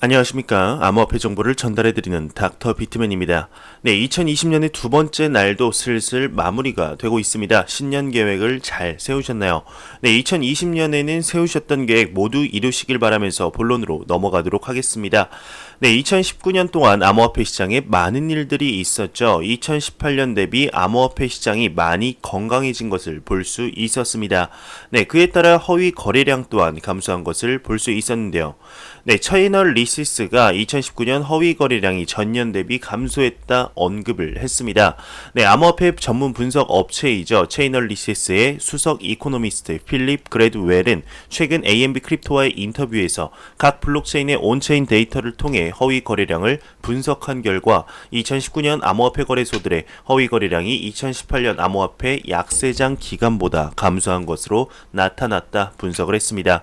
안녕하십니까. 암호화폐 정보를 전달해드리는 닥터 비트맨입니다. 네, 2020년의 두 번째 날도 슬슬 마무리가 되고 있습니다. 신년 계획을 잘 세우셨나요? 네, 2020년에는 세우셨던 계획 모두 이루시길 바라면서 본론으로 넘어가도록 하겠습니다. 네, 2019년 동안 암호화폐 시장에 많은 일들이 있었죠. 2018년 대비 암호화폐 시장이 많이 건강해진 것을 볼 수 있었습니다. 네, 그에 따라 허위 거래량 또한 감소한 것을 볼 수 있었는데요. 네, 차이널리시스가 2019년 허위 거래량이 전년 대비 감소했다 언급을 했습니다. 네, 암호화폐 전문 분석 업체이죠. 차이널리시스의 수석 이코노미스트 필립 그레드웰은 최근 AMB 크립토와의 인터뷰에서 각 블록체인의 온체인 데이터를 통해 허위 거래량을 분석한 결과 2019년 암호화폐 거래소들의 허위 거래량이 2018년 암호화폐 약세장 기간보다 감소한 것으로 나타났다 분석을 했습니다.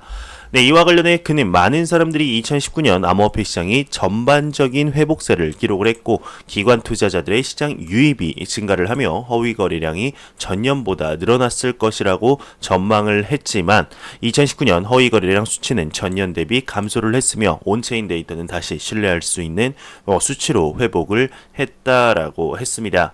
네, 이와 관련해 그는 많은 사람들이 2019년 암호화폐 시장이 전반적인 회복세를 기록을 했고 기관 투자자들의 시장 유입이 증가를 하며 허위 거래량이 전년보다 늘어났을 것이라고 전망을 했지만 2019년 허위 거래량 수치는 전년 대비 감소를 했으며 온체인 데이터는 다시 신뢰할 수 있는 수치로 회복을 했다라고 했습니다.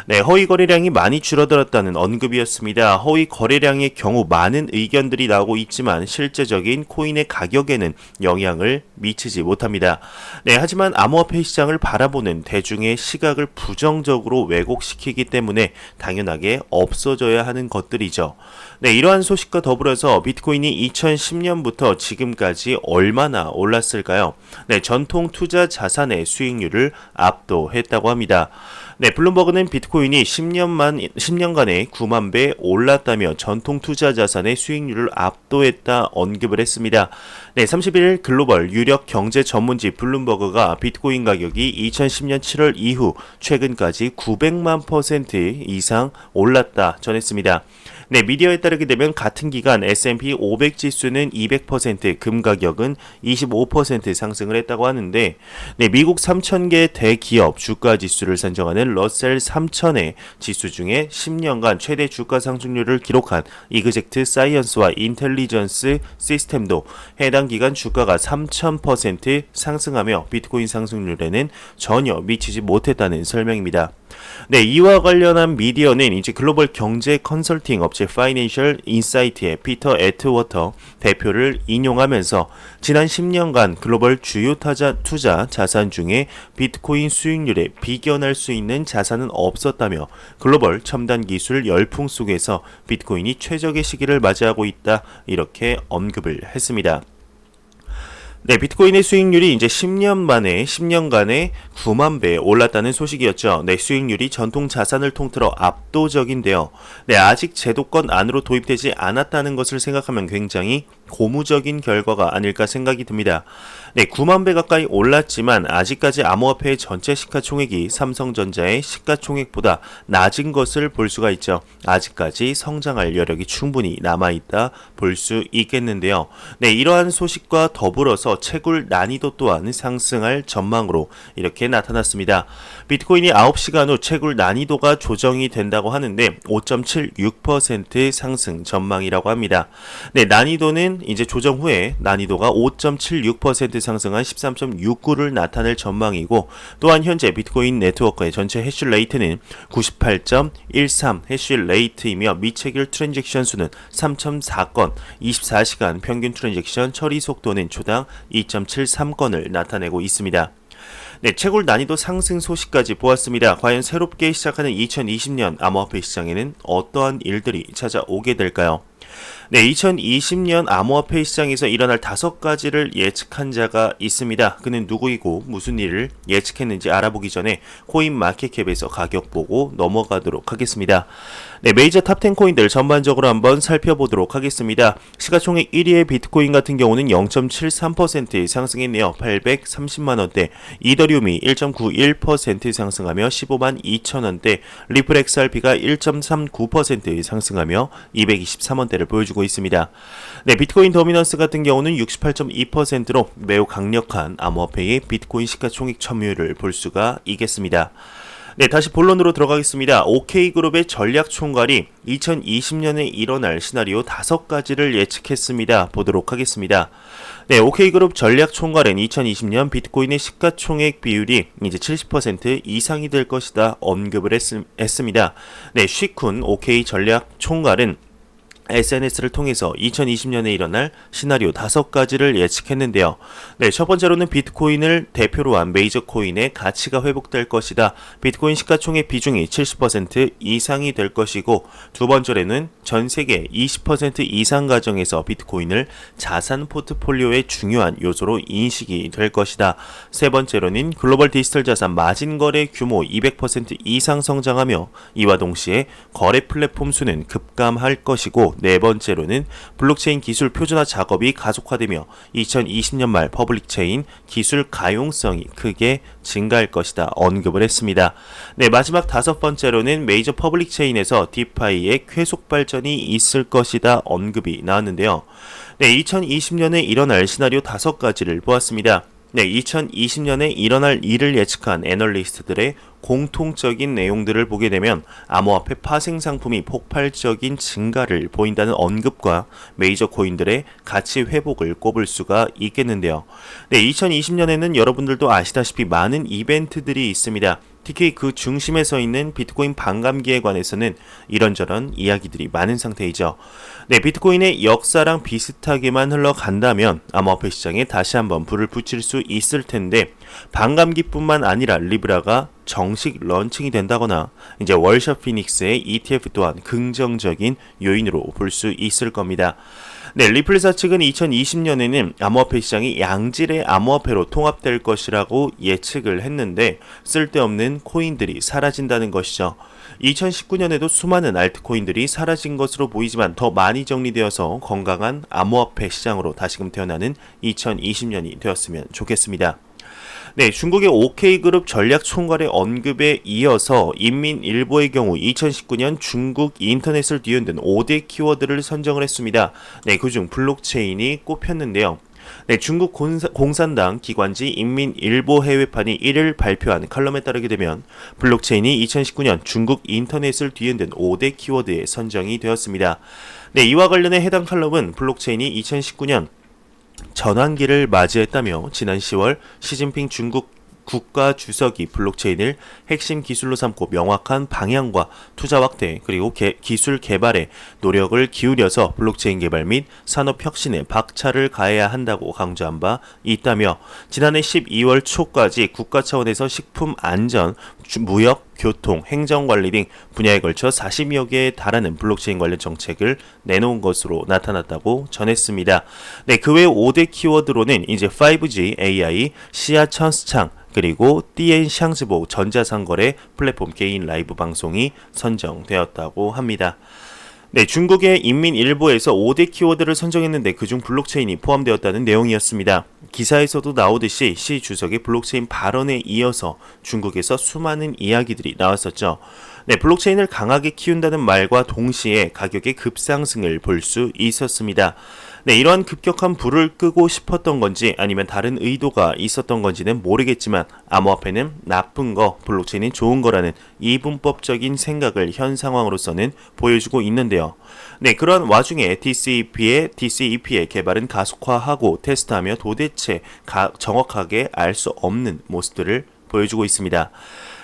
네, 허위 거래량이 많이 줄어들었다는 언급이었습니다. 허위 거래량의 경우 많은 의견들이 나오고 있지만 실제적인 코인의 가격에는 영향을 미치지 못합니다. 네, 하지만 암호화폐 시장을 바라보는 대중의 시각을 부정적으로 왜곡시키기 때문에 당연하게 없어져야 하는 것들이죠. 네, 이러한 소식과 더불어서 비트코인이 2010년부터 지금까지 얼마나 올랐을까요? 네, 전통 투자 자산의 수익률을 압도했다고 합니다. 네, 블룸버그는 비트코인이 10년간에 9만 배 올랐다며 전통 투자 자산의 수익률을 압도했다 언급을 했습니다. 네, 31일 글로벌 유력 경제 전문지 블룸버그가 비트코인 가격이 2010년 7월 이후 최근까지 900만% 이상 올랐다 전했습니다. 네, 미디어에 따르게 되면 같은 기간 S&P 500 지수는 200%, 금 가격은 25% 상승을 했다고 하는데, 네, 미국 3,000개 대기업 주가 지수를 산정하는 러셀 3000의 지수 중에 10년간 최대 주가 상승률을 기록한 이그젝트 사이언스와 인텔리전스 시스템도 해당 기간 주가가 3000% 상승하며 비트코인 상승률에는 전혀 미치지 못했다는 설명입니다. 네, 이와 관련한 미디어는 이제 글로벌 경제 컨설팅 업체 파이낸셜 인사이트의 피터 애트워터 대표를 인용하면서 지난 10년간 글로벌 주요 투자 자산 중에 비트코인 수익률에 비견할 수 있는 자산은 없었다며 글로벌 첨단 기술 열풍 속에서 비트코인이 최적의 시기를 맞이하고 있다 이렇게 언급을 했습니다. 네, 비트코인의 수익률이 이제 10년간에 9만 배 올랐다는 소식이었죠. 네, 수익률이 전통 자산을 통틀어 압도적인데요. 네, 아직 제도권 안으로 도입되지 않았다는 것을 생각하면 굉장히 고무적인 결과가 아닐까 생각이 듭니다. 네, 9만 배 가까이 올랐지만 아직까지 암호화폐의 전체 시가총액이 삼성전자의 시가총액보다 낮은 것을 볼 수가 있죠. 아직까지 성장할 여력이 충분히 남아있다 볼 수 있겠는데요. 네, 이러한 소식과 더불어서 채굴 난이도 또한 상승할 전망으로 이렇게 나타났습니다. 비트코인이 9시간 후 채굴 난이도가 조정이 된다고 하는데 5.76% 상승 전망이라고 합니다. 네, 난이도는 이제 조정 후에 난이도가 5.76% 상승한 13.69를 나타낼 전망이고 또한 현재 비트코인 네트워크의 전체 해시 레이트는 98.13 해시 레이트이며 미체결 트랜잭션 수는 3.4건, 24시간 평균 트랜잭션 처리 속도는 초당 2.73건을 나타내고 있습니다. 네, 채굴 난이도 상승 소식까지 보았습니다. 과연 새롭게 시작하는 2020년 암호화폐 시장에는 어떠한 일들이 찾아오게 될까요? 네, 2020년 암호화폐 시장에서 일어날 5가지를 예측한 자가 있습니다. 그는 누구이고 무슨 일을 예측했는지 알아보기 전에 코인 마켓캡에서 가격 보고 넘어가도록 하겠습니다. 네, 메이저 탑10 코인들 전반적으로 한번 살펴보도록 하겠습니다. 시가총액 1위의 비트코인 같은 경우는 0.73% 상승했네요. 830만원대. 이더리움이 1.91% 상승하며 15만 2천원대. 리플 XRP가 1.39% 상승하며 223원대를 보여주고 있습니다. 네, 비트코인 도미넌스 같은 경우는 68.2%로 매우 강력한 암호화폐의 비트코인 시가총액 점유율을 볼 수가 있겠습니다. 네, 다시 본론으로 들어가겠습니다. OK그룹의 전략총괄이 2020년에 일어날 시나리오 5가지를 예측했습니다. 보도록 하겠습니다. 네, OK그룹 전략총괄은 2020년 비트코인의 시가총액 비율이 이제 70% 이상이 될 것이다 언급을 했습니다. 네, 쉬쿤 OK 전략총괄은 SNS를 통해서 2020년에 일어날 시나리오 5가지를 예측했는데요. 네, 첫 번째로는 비트코인을 대표로 한 메이저 코인의 가치가 회복될 것이다. 비트코인 시가총액 비중이 70% 이상이 될 것이고, 두 번째로는 전 세계 20% 이상 가정에서 비트코인을 자산 포트폴리오의 중요한 요소로 인식이 될 것이다. 세 번째로는 글로벌 디지털 자산 마진 거래 규모 200% 이상 성장하며 이와 동시에 거래 플랫폼 수는 급감할 것이고, 네 번째로는 블록체인 기술 표준화 작업이 가속화되며 2020년 말 퍼블릭체인 기술 가용성이 크게 증가할 것이다 언급을 했습니다. 네, 마지막 5번째로는 메이저 퍼블릭체인에서 디파이의 쾌속 발전이 있을 것이다 언급이 나왔는데요. 네, 2020년에 일어날 시나리오 5가지를 보았습니다. 네, 2020년에 일어날 일을 예측한 애널리스트들의 공통적인 내용들을 보게 되면 암호화폐 파생 상품이 폭발적인 증가를 보인다는 언급과 메이저 코인들의 가치 회복을 꼽을 수가 있겠는데요. 네, 2020년에는 여러분들도 아시다시피 많은 이벤트들이 있습니다. 특히 그 중심에 서 있는 비트코인 반감기에 관해서는 이런저런 이야기들이 많은 상태이죠. 네, 비트코인의 역사랑 비슷하게만 흘러간다면 암호화폐 시장에 다시 한번 불을 붙일 수 있을 텐데, 반감기뿐만 아니라 리브라가 정식 런칭이 된다거나 이제 월샷 피닉스의 ETF 또한 긍정적인 요인으로 볼 수 있을 겁니다. 네, 리플사 측은 2020년에는 암호화폐 시장이 양질의 암호화폐로 통합될 것이라고 예측을 했는데, 쓸데없는 코인들이 사라진다는 것이죠. 2019년에도 수많은 알트코인들이 사라진 것으로 보이지만 더 많이 정리되어서 건강한 암호화폐 시장으로 다시금 태어나는 2020년이 되었으면 좋겠습니다. 네, 중국의 OK그룹 전략총괄의 언급에 이어서 인민일보의 경우 2019년 중국 인터넷을 뒤흔든 5대 키워드를 선정을 했습니다. 네, 그중 블록체인이 꼽혔는데요. 네, 중국 공산당 기관지 인민일보 해외판이 1일 발표한 칼럼에 따르게 되면 블록체인이 2019년 중국 인터넷을 뒤흔든 5대 키워드에 선정이 되었습니다. 네, 이와 관련해 해당 칼럼은 블록체인이 2019년 전환기를 맞이했다며 지난 10월 시진핑 중국 국가주석이 블록체인을 핵심 기술로 삼고 명확한 방향과 투자 확대 그리고 기술 개발에 노력을 기울여서 블록체인 개발 및 산업 혁신에 박차를 가해야 한다고 강조한 바 있다며, 지난해 12월 초까지 국가 차원에서 식품 안전, 무역, 교통, 행정관리 등 분야에 걸쳐 40여 개에 달하는 블록체인 관련 정책을 내놓은 것으로 나타났다고 전했습니다. 네, 그 외 5대 키워드로는 이제 5G, AI, 시야천스창, 그리고 띠엔샹즈보 전자상거래 플랫폼 개인 라이브 방송이 선정되었다고 합니다. 네, 중국의 인민일보에서 5대 키워드를 선정했는데 그중 블록체인이 포함되었다는 내용이었습니다. 기사에서도 나오듯이 시 주석의 블록체인 발언에 이어서 중국에서 수많은 이야기들이 나왔었죠. 네, 블록체인을 강하게 키운다는 말과 동시에 가격의 급상승을 볼 수 있었습니다. 네, 이러한 급격한 불을 끄고 싶었던 건지 아니면 다른 의도가 있었던 건지는 모르겠지만 암호화폐는 나쁜 거, 블록체인은 좋은 거라는 이분법적인 생각을 현 상황으로서는 보여주고 있는데요. 네, 그러한 와중에 DCEP의 개발은 가속화하고 테스트하며 도대체 정확하게 알 수 없는 모습들을 보여주고 있습니다.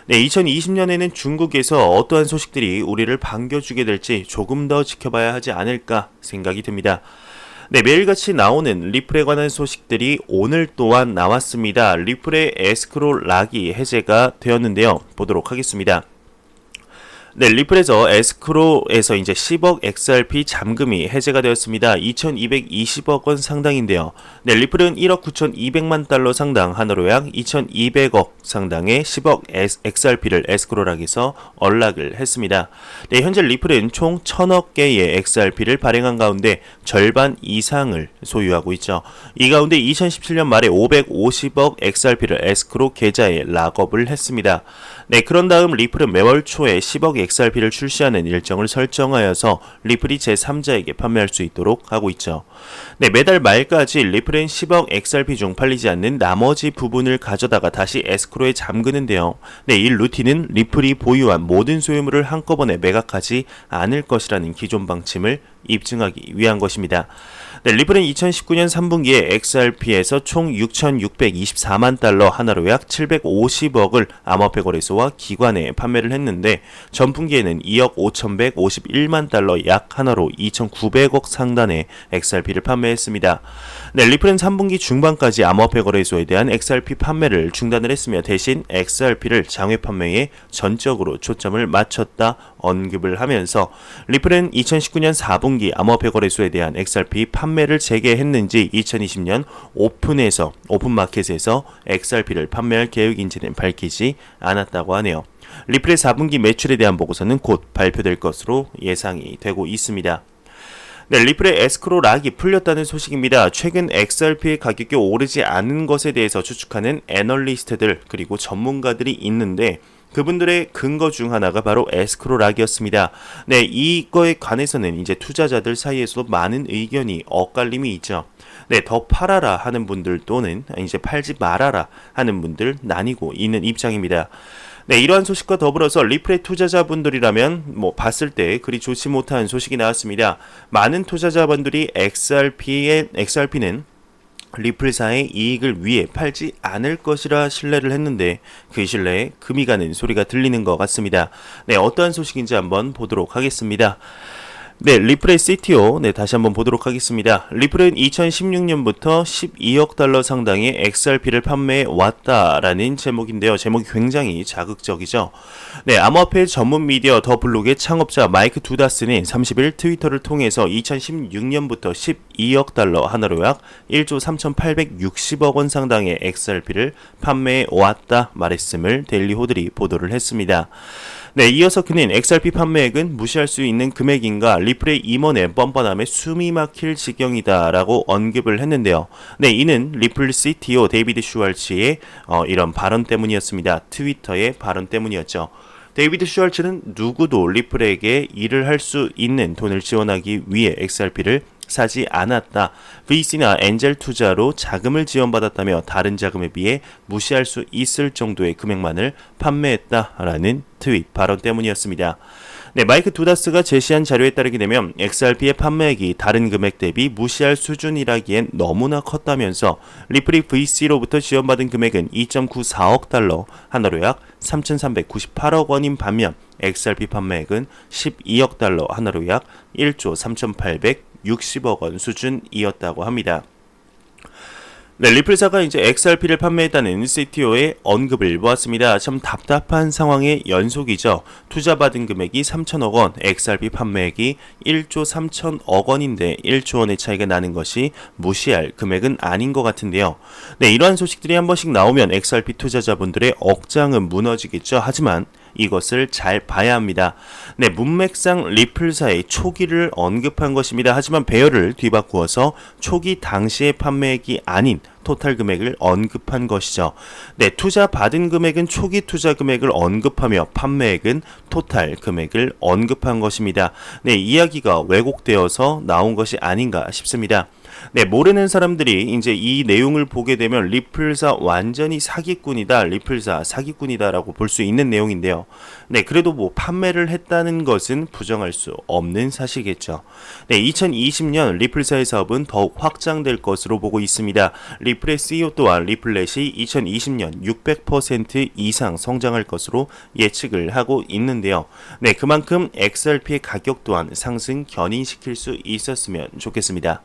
네, 2020년에는 중국에서 어떠한 소식들이 우리를 반겨주게 될지 조금 더 지켜봐야 하지 않을까 생각이 듭니다. 네, 매일같이 나오는 리플에 관한 소식들이 오늘 또한 나왔습니다. 리플의 에스크로 락이 해제가 되었는데요. 보도록 하겠습니다. 네, 리플에서 에스크로에서 이제 10억 XRP 잠금이 해제가 되었습니다. 2220억 원 상당인데요. 네, 리플은 1억 9200만 달러 상당, 하나로 약 2200억 상당의 10억 XRP를 에스크로락에서 언락을 했습니다. 네, 현재 리플은 총 1000억 개의 XRP를 발행한 가운데 절반 이상을 소유하고 있죠. 이 가운데 2017년 말에 550억 XRP를 에스크로 계좌에 락업을 했습니다. 네, 그런 다음 리플은 매월 초에 10억 XRP를 출시하는 일정을 설정하여서 리플이 제3자에게 판매할 수 있도록 하고 있죠. 네, 매달 말까지 리플은 10억 XRP 중 팔리지 않는 나머지 부분을 가져다가 다시 에스크로에 잠그는데요. 네, 이 루틴은 리플이 보유한 모든 소유물을 한꺼번에 매각하지 않을 것이라는 기존 방침을 입증하기 위한 것입니다. 네, 리플은 2019년 3분기에 XRP에서 총 6,624만 달러 하나로 약 750억을 암호화폐 거래소와 기관에 판매를 했는데 전분기에는 2억 5,151만 달러 약 하나로 2,900억 상단의 XRP를 판매했습니다. 네, 리플은 3분기 중반까지 암호화폐 거래소에 대한 XRP 판매를 중단을 했으며 대신 XRP를 장외 판매에 전적으로 초점을 맞췄다 언급을 하면서 리플은 2019년 4분기 암호화폐 거래소에 대한 XRP 판매를 재개했는지 2020년 오픈마켓에서 XRP를 판매할 계획인지는 밝히지 않았다고 하네요. 리플의 4분기 매출에 대한 보고서는 곧 발표될 것으로 예상이 되고 있습니다. 네, 리플의 에스크로 락이 풀렸다는 소식입니다. 최근 XRP의 가격이 오르지 않은 것에 대해서 추측하는 애널리스트들 그리고 전문가들이 있는데 그분들의 근거 중 하나가 바로 에스크로 락이었습니다. 네, 이거에 관해서는 이제 투자자들 사이에서도 많은 의견이 엇갈림이 있죠. 네, 더 팔아라 하는 분들 또는 이제 팔지 말아라 하는 분들 나뉘고 있는 입장입니다. 네, 이러한 소식과 더불어서 리플의 투자자분들이라면 봤을 때 그리 좋지 못한 소식이 나왔습니다. 많은 투자자분들이 XRP는 리플사의 이익을 위해 팔지 않을 것이라 신뢰를 했는데 그 신뢰에 금이 가는 소리가 들리는 것 같습니다. 네, 어떠한 소식인지 한번 보도록 하겠습니다. 네, 리플의 CTO, 다시 한번 보도록 하겠습니다. 리플은 2016년부터 12억 달러 상당의 XRP를 판매해 왔다라는 제목인데요. 제목이 굉장히 자극적이죠. 네, 암호화폐 전문 미디어 더 블록의 창업자 마이크 두다스는 30일 트위터를 통해서 2016년부터 12억 달러 하나로 약 1조 3,860억 원 상당의 XRP를 판매해 왔다 말했음을 데일리 호들이 보도를 했습니다. 네, 이어서 그는 XRP 판매액은 무시할 수 있는 금액인가 리플의 임원의 뻔뻔함에 숨이 막힐 지경이다라고 언급을 했는데요. 네, 이는 리플 CTO 데이비드 슈왈츠의 이런 발언 때문이었습니다. 트위터의 발언 때문이었죠. 데이비드 슈왈츠는 누구도 리플에게 일을 할 수 있는 돈을 지원하기 위해 XRP를 사지 않았다. VC나 엔젤 투자로 자금을 지원받았다며 다른 자금에 비해 무시할 수 있을 정도의 금액만을 판매했다라는 트윗 발언 때문이었습니다. 네, 마이크 두다스가 제시한 자료에 따르게 되면 XRP의 판매액이 다른 금액 대비 무시할 수준이라기엔 너무나 컸다면서 리플이 VC로부터 지원받은 금액은 2.94억 달러, 하나로 약 3,398억 원인 반면 XRP 판매액은 12억 달러, 하나로 약 1조 3,860억 원 수준이었다고 합니다. 네, 리플사가 이제 XRP를 판매했다는 CTO의 언급을 보았습니다. 참 답답한 상황의 연속이죠. 투자받은 금액이 3천억 원, XRP 판매액이 1조 3천억 원인데 1조 원의 차이가 나는 것이 무시할 금액은 아닌 것 같은데요. 네, 이러한 소식들이 한 번씩 나오면 XRP 투자자분들의 억장은 무너지겠죠. 하지만 이것을 잘 봐야 합니다. 네, 문맥상 리플사의 초기를 언급한 것입니다. 하지만 배열을 뒤바꾸어서 초기 당시의 판매액이 아닌 토탈 금액을 언급한 것이죠. 네, 투자 받은 금액은 초기 투자 금액을 언급하며 판매액은 토탈 금액을 언급한 것입니다. 네, 이야기가 왜곡되어서 나온 것이 아닌가 싶습니다. 네, 모르는 사람들이 이제 이 내용을 보게 되면 리플사 완전히 사기꾼이다, 리플사 사기꾼이다라고 볼 수 있는 내용인데요. 네, 그래도 판매를 했다는 것은 부정할 수 없는 사실이겠죠. 네, 2020년 리플사의 사업은 더욱 확장될 것으로 보고 있습니다. 리플의 CEO 또한 리플렛이 2020년 600% 이상 성장할 것으로 예측을 하고 있는데요. 네, 그만큼 XRP의 가격 또한 상승 견인시킬 수 있었으면 좋겠습니다.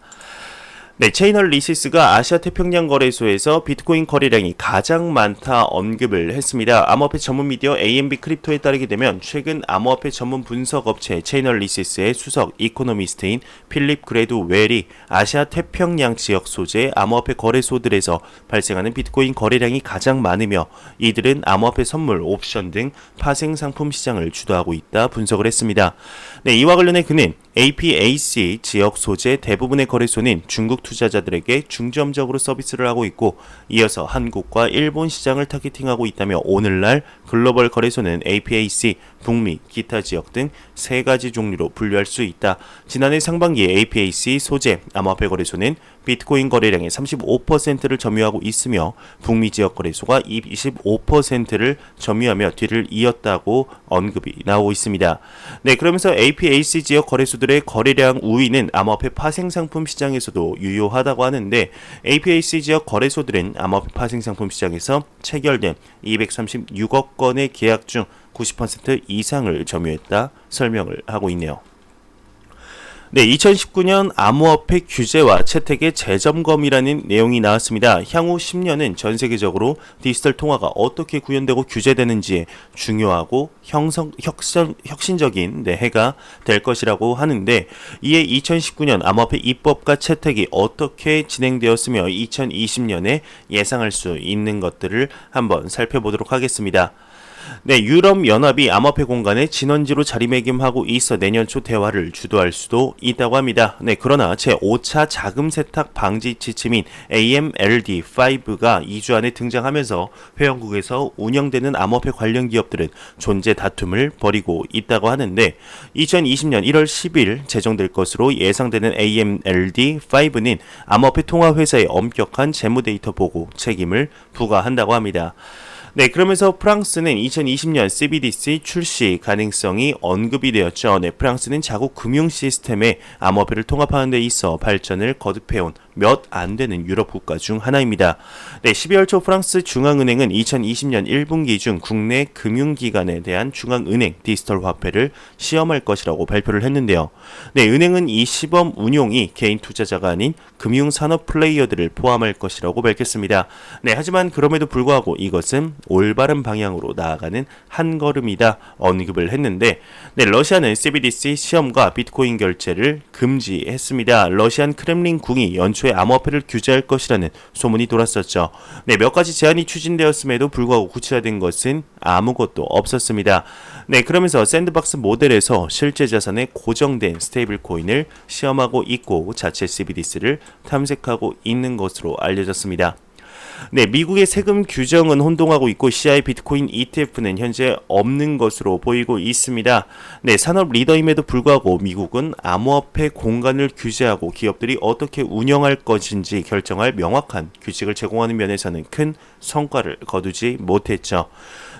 네, 체이널리시스가 아시아 태평양 거래소에서 비트코인 거래량이 가장 많다 언급을 했습니다. 암호화폐 전문 미디어 AMB 크립토에 따르게 되면 최근 암호화폐 전문 분석 업체 체이널리시스의 수석 이코노미스트인 필립 그레드웰이 아시아 태평양 지역 소재 암호화폐 거래소들에서 발생하는 비트코인 거래량이 가장 많으며 이들은 암호화폐 선물, 옵션 등 파생 상품 시장을 주도하고 있다 분석을 했습니다. 네, 이와 관련해 그는 APAC 지역 소재 대부분의 거래소는 중국 투자자들에게 중점적으로 서비스를 하고 있고 이어서 한국과 일본 시장을 타겟팅하고 있다며 오늘날 글로벌 거래소는 APAC, 북미, 기타 지역 등 세 가지 종류로 분류할 수 있다. 지난해 상반기 APAC 소재 암호화폐 거래소는 비트코인 거래량의 35%를 점유하고 있으며 북미 지역 거래소가 25%를 점유하며 뒤를 이었다고 언급이 나오고 있습니다. 네, 그러면서 APAC 지역 거래소들의 거래량 우위는 암호화폐 파생 상품 시장에서도 유효하다고 하는데 APAC 지역 거래소들은 암호화폐 파생 상품 시장에서 체결된 236억 건의 계약 중 90% 이상을 점유했다 설명을 하고 있네요. 네, 2019년 암호화폐 규제와 채택의 재점검이라는 내용이 나왔습니다. 향후 10년은 전 세계적으로 디지털 통화가 어떻게 구현되고 규제되는지에 중요하고 혁신적인 해가 될 것이라고 하는데 이에 2019년 암호화폐 입법과 채택이 어떻게 진행되었으며 2020년에 예상할 수 있는 것들을 한번 살펴보도록 하겠습니다. 네, 유럽연합이 암호화폐 공간에 진원지로 자리매김하고 있어 내년 초 대화를 주도할 수도 있다고 합니다. 네, 그러나 제5차 자금 세탁 방지 지침인 AMLD5가 2주 안에 등장하면서 회원국에서 운영되는 암호화폐 관련 기업들은 존재 다툼을 벌이고 있다고 하는데 2020년 1월 10일 제정될 것으로 예상되는 AMLD5는 암호화폐 통화 회사의 엄격한 재무 데이터 보고 책임을 부과한다고 합니다. 네, 그러면서 프랑스는 2020년 CBDC 출시 가능성이 언급이 되었죠. 네, 프랑스는 자국 금융 시스템에 암호화폐를 통합하는 데 있어 발전을 거듭해온 몇 안 되는 유럽 국가 중 하나입니다. 네, 12월 초 프랑스 중앙은행은 2020년 1분기 중 국내 금융기관에 대한 중앙은행 디지털 화폐를 시험할 것이라고 발표를 했는데요. 네, 은행은 이 시범 운용이 개인 투자자가 아닌 금융산업 플레이어들을 포함할 것이라고 밝혔습니다. 네, 하지만 그럼에도 불구하고 이것은 올바른 방향으로 나아가는 한 걸음이다 언급을 했는데 네, 러시아는 CBDC 시험과 비트코인 결제를 금지했습니다. 러시안 크렘린궁이 연초에 암호화폐를 규제할 것이라는 소문이 돌았었죠. 네, 몇 가지 제안이 추진되었음에도 불구하고 구체화된 것은 아무것도 없었습니다. 네, 그러면서 샌드박스 모델에서 실제 자산에 고정된 스테이블 코인을 시험하고 있고 자체 CBDC를 탐색하고 있는 것으로 알려졌습니다. 네, 미국의 세금 규정은 혼동하고 있고 CI 비트코인 ETF는 현재 없는 것으로 보이고 있습니다. 네, 산업 리더임에도 불구하고 미국은 암호화폐 공간을 규제하고 기업들이 어떻게 운영할 것인지 결정할 명확한 규칙을 제공하는 면에서는 큰 성과를 거두지 못했죠.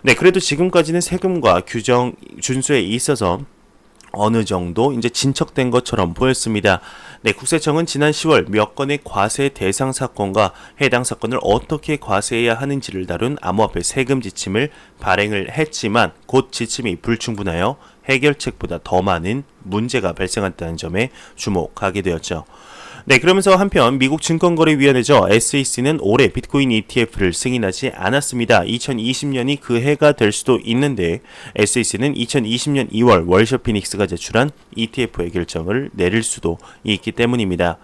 네, 그래도 지금까지는 세금과 규정 준수에 있어서 어느 정도 이제 진척된 것처럼 보였습니다. 네, 국세청은 지난 10월 몇 건의 과세 대상 사건과 해당 사건을 어떻게 과세해야 하는지를 다룬 암호화폐 세금 지침을 발행을 했지만 곧 지침이 불충분하여 해결책보다 더 많은 문제가 발생했다는 점에 주목하게 되었죠. 네, 그러면서 한편 미국 증권거래위원회죠. SEC는 올해 비트코인 ETF를 승인하지 않았습니다. 2020년이 그 해가 될 수도 있는데 SEC는 2020년 2월 월셔 피닉스가 제출한 ETF의 결정을 내릴 수도 있기 때문입니다.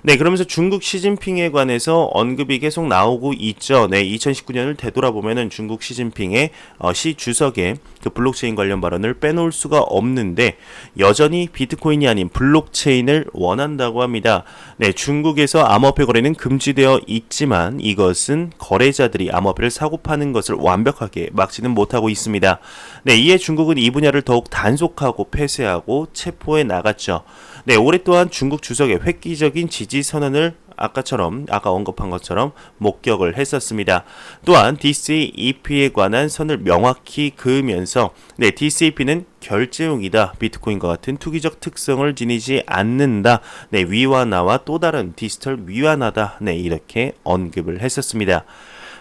네, 그러면서 중국 시진핑에 관해서 언급이 계속 나오고 있죠. 네, 2019년을 되돌아보면은 중국 시진핑의 시 주석의 그 블록체인 관련 발언을 빼놓을 수가 없는데 여전히 비트코인이 아닌 블록체인을 원한다고 합니다. 네, 중국에서 암호화폐 거래는 금지되어 있지만 이것은 거래자들이 암호화폐를 사고 파는 것을 완벽하게 막지는 못하고 있습니다. 네, 이에 중국은 이 분야를 더욱 단속하고 폐쇄하고 체포해 나갔죠. 네, 올해 또한 중국 주석의 획기적인 지지 선언을 아까 언급한 것처럼 목격을 했었습니다. 또한 DCEP에 관한 선을 명확히 그으면서 네, DCEP는 결제용이다. 비트코인과 같은 투기적 특성을 지니지 않는다. 네, 위완화와 또 다른 디지털 위완화다. 네, 이렇게 언급을 했었습니다.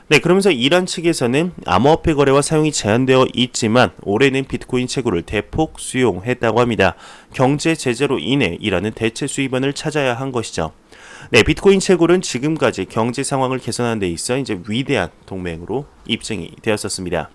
네, 그러면서 이란 측에서는 암호화폐 거래와 사용이 제한되어 있지만 올해는 비트코인 채굴을 대폭 수용했다고 합니다. 경제 제재로 인해 이란은 대체 수입원을 찾아야 한 것이죠. 네, 비트코인 채굴은 지금까지 경제 상황을 개선하는 데 있어 이제 위대한 동맹으로 입증이 되었었습니다.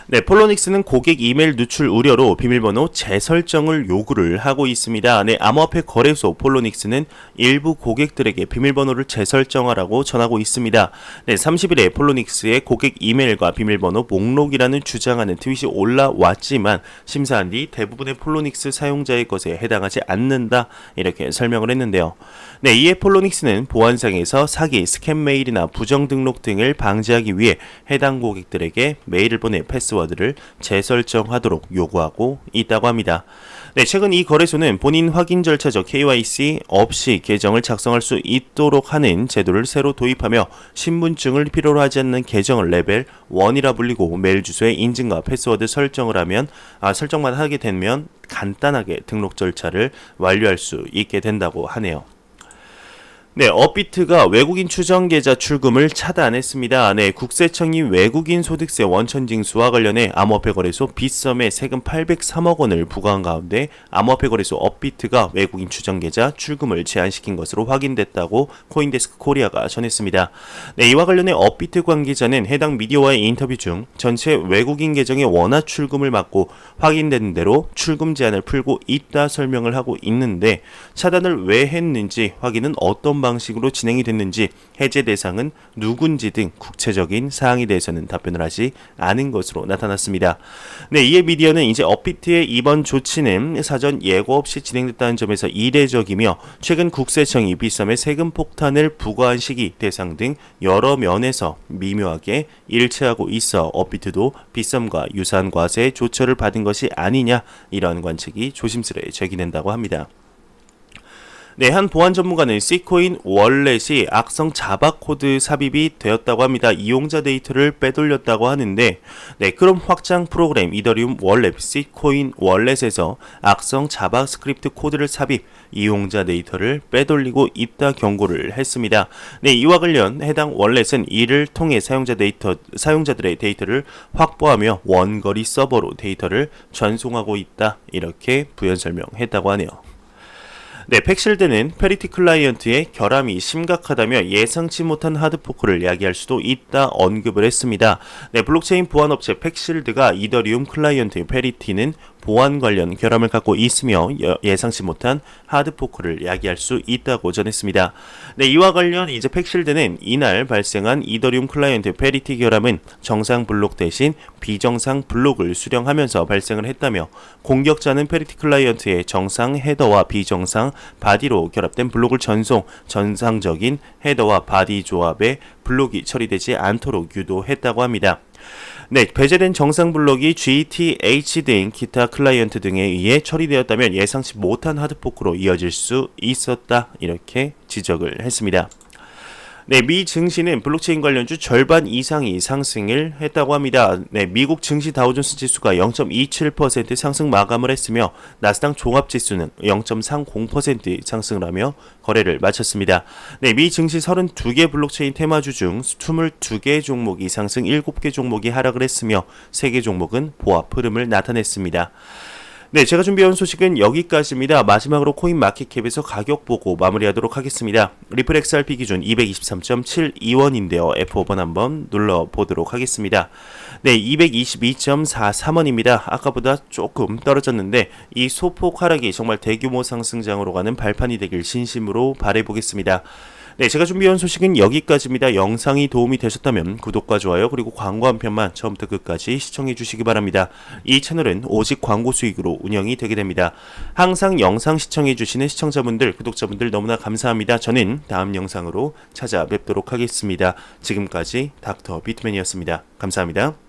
네, 폴로닉스는 고객 이메일 누출 우려로 비밀번호 재설정을 요구를 하고 있습니다. 네, 암호화폐 거래소 폴로닉스는 일부 고객들에게 비밀번호를 재설정하라고 전하고 있습니다. 네, 30일에 폴로닉스의 고객 이메일과 비밀번호 목록이라는 주장하는 트윗이 올라왔지만 심사한 뒤 대부분의 폴로닉스 사용자의 것에 해당하지 않는다 이렇게 설명을 했는데요. 네, 이에 폴로닉스는 보안상에서 사기, 스캠 메일이나 부정 등록 등을 방지하기 위해 해당 고객들에게 메일을 보내 패스워드를 재설정하도록 요구하고 있다고 합니다. 네, 최근 이 거래소는 본인 확인 절차적 KYC 없이 계정을 작성할 수 있도록 하는 제도를 새로 도입하며 신분증을 필요로 하지 않는 계정을 레벨 1이라 불리고 메일 주소에 인증과 패스워드 설정만 하게 되면 간단하게 등록 절차를 완료할 수 있게 된다고 하네요. 네, 업비트가 외국인 추정 계좌 출금을 차단했습니다. 네, 국세청이 외국인 소득세 원천 징수와 관련해 암호화폐 거래소 빗썸에 세금 803억 원을 부과한 가운데 암호화폐 거래소 업비트가 외국인 추정 계좌 출금을 제한시킨 것으로 확인됐다고 코인데스크 코리아가 전했습니다. 네, 이와 관련해 업비트 관계자는 해당 미디어와의 인터뷰 중 전체 외국인 계정의 원화 출금을 막고 확인된 대로 출금 제한을 풀고 있다 설명을 하고 있는데 차단을 왜 했는지 확인은 어떤 방식으로 진행이 됐는지 해제 대상은 누군지 등 구체적인 사항에 대해서는 답변을 하지 않은 것으로 나타났습니다. 네, 이에 미디어는 이제 업비트의 이번 조치는 사전 예고 없이 진행됐다는 점에서 이례적이며 최근 국세청이 빗썸에 세금 폭탄을 부과한 시기, 대상 등 여러 면에서 미묘하게 일치하고 있어 업비트도 빗썸과 유사한 과세의 조처를 받은 것이 아니냐 이러한 관측이 조심스레 제기된다고 합니다. 네, 한 보안 전문가는 C코인 월렛이 악성 자바 코드 삽입이 되었다고 합니다. 이용자 데이터를 빼돌렸다고 하는데, 네, 크롬 확장 프로그램 이더리움 월렛 C코인 월렛에서 악성 자바 스크립트 코드를 삽입, 이용자 데이터를 빼돌리고 있다 경고를 했습니다. 네, 이와 관련 해당 월렛은 이를 통해 사용자들의 데이터를 확보하며 원거리 서버로 데이터를 전송하고 있다 이렇게 부연 설명했다고 하네요. 네, 팩실드는 페리티 클라이언트의 결함이 심각하다며 예상치 못한 하드포크를 야기할 수도 있다 언급을 했습니다. 네, 블록체인 보안업체 팩실드가 이더리움 클라이언트 페리티는 보안 관련 결함을 갖고 있으며 예상치 못한 하드포크를 야기할 수 있다고 전했습니다. 네, 이와 관련 이제 팩실드는 이날 발생한 이더리움 클라이언트 페리티 결함은 정상 블록 대신 비정상 블록을 수령하면서 발생을 했다며 공격자는 페리티 클라이언트의 정상 헤더와 비정상 바디로 결합된 블록을 정상적인 헤더와 바디 조합에 블록이 처리되지 않도록 유도했다고 합니다. 네, 배제된 정상 블록이 GTH 등 기타 클라이언트 등에 의해 처리되었다면 예상치 못한 하드포크로 이어질 수 있었다 이렇게 지적을 했습니다. 네, 미 증시는 블록체인 관련주 절반 이상이 상승을 했다고 합니다. 네, 미국 증시 다우존스 지수가 0.27% 상승 마감을 했으며 나스닥 종합지수는 0.30% 상승을 하며 거래를 마쳤습니다. 네, 미 증시 32개 블록체인 테마주 중 22개 종목이 상승, 7개 종목이 하락을 했으며 3개 종목은 보합 흐름을 나타냈습니다. 네, 제가 준비해온 소식은 여기까지입니다. 마지막으로 코인마켓캡에서 가격 보고 마무리하도록 하겠습니다. 리플 XRP 기준 223.72원인데요. F5번 한번 눌러보도록 하겠습니다. 네, 222.43원입니다. 아까보다 조금 떨어졌는데 이 소폭 하락이 정말 대규모 상승장으로 가는 발판이 되길 진심으로 바라보겠습니다. 네, 제가 준비해온 소식은 여기까지입니다. 영상이 도움이 되셨다면 구독과 좋아요 그리고 광고 한 편만 처음부터 끝까지 시청해 주시기 바랍니다. 이 채널은 오직 광고 수익으로 운영이 되게 됩니다. 항상 영상 시청해 주시는 시청자분들, 구독자분들 너무나 감사합니다. 저는 다음 영상으로 찾아뵙도록 하겠습니다. 지금까지 닥터 비트맨이었습니다. 감사합니다.